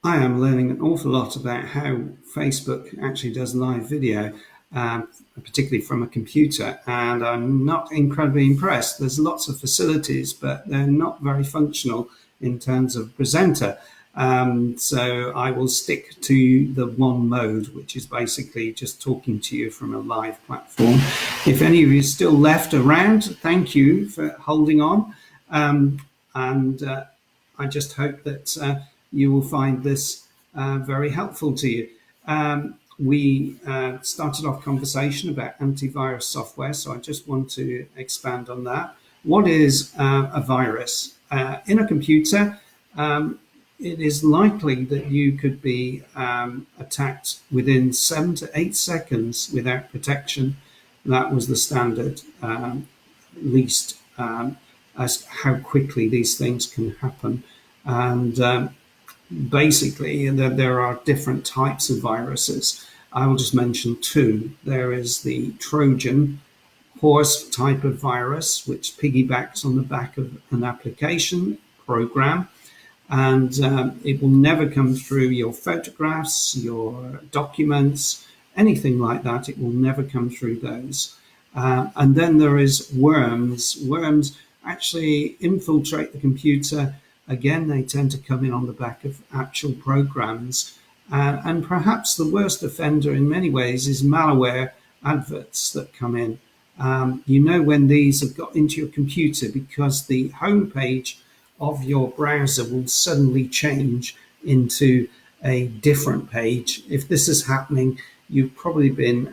I am learning an awful lot about how Facebook actually does live video, particularly from a computer, and I'm not incredibly impressed. There's lots of facilities, but they're not very functional in terms of presenter. So I will stick to the one mode, which is basically just talking to you from a live platform. If any of you are still left around, thank you for holding on. And I just hope that you will find this very helpful to you. We started off conversation about antivirus software, so I just want to expand on that. What is a virus? In a computer, it is likely that you could be attacked within 7 to 8 seconds without protection. That was the standard, least as how quickly these things can happen. And basically, there are different types of viruses. I will just mention two. There is the Trojan horse type of virus, which piggybacks on the back of an application program, and it will never come through your photographs, your documents, anything like that. It will never come through those. And then there is worms. Worms actually infiltrate the computer. Again, they tend to come in on the back of actual programs. And perhaps the worst offender in many ways is malware adverts that come in. You know when these have got into your computer because the homepage of your browser will suddenly change into a different page. If this is happening, you've probably been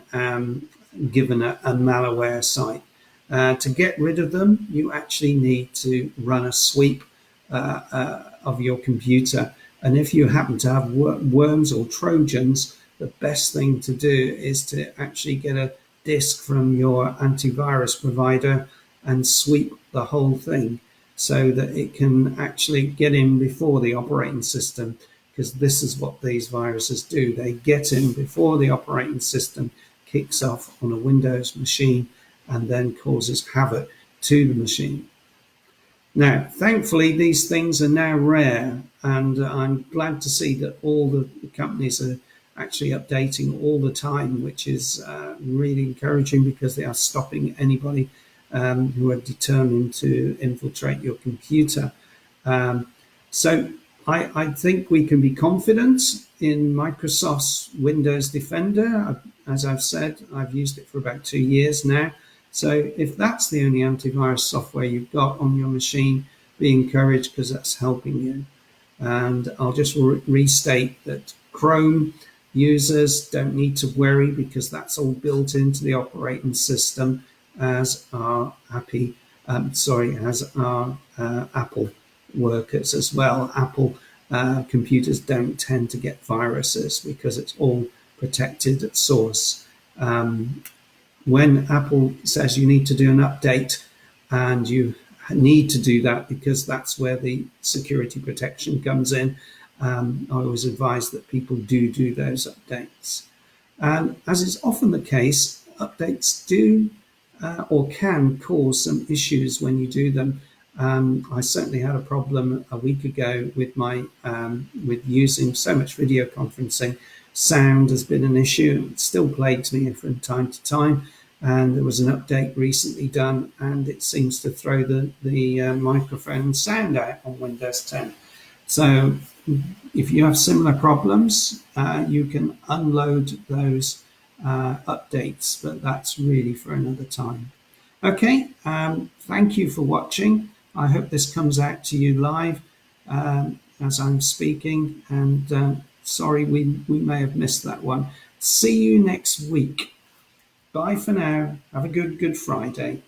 given a malware site. To get rid of them, you actually need to run a sweep of your computer. And if you happen to have worms or Trojans, the best thing to do is to actually get a disk from your antivirus provider and sweep the whole thing so that it can actually get in before the operating system, because this is what these viruses do. They get in before the operating system kicks off on a Windows machine and then causes havoc to the machine. Now, thankfully, these things are now rare, and I'm glad to see that all the companies are actually updating all the time, which is really encouraging because they are stopping anybody who are determined to infiltrate your computer. So I think we can be confident in Microsoft's Windows Defender. As I've said, I've used it for about 2 years now. So if that's the only antivirus software you've got on your machine, be encouraged because that's helping you. And I'll just restate that Chrome users don't need to worry because that's all built into the operating system, as are Apple workers as well. Apple computers don't tend to get viruses because it's all protected at source. When Apple says you need to do an update, and you need to do that because that's where the security protection comes in, I always advise that people do those updates. And as is often the case, updates do or can cause some issues when you do them. I certainly had a problem a week ago with with using so much video conferencing. Sound has been an issue. It still plagues me from time to time. And there was an update recently done, and it seems to throw the microphone sound out on Windows 10. So if you have similar problems, you can unload those updates, but that's really for another time. Okay, thank you for watching. I hope this comes out to you live as I'm speaking, and sorry we may have missed that one. See you next week. Bye for now. Have a good Friday.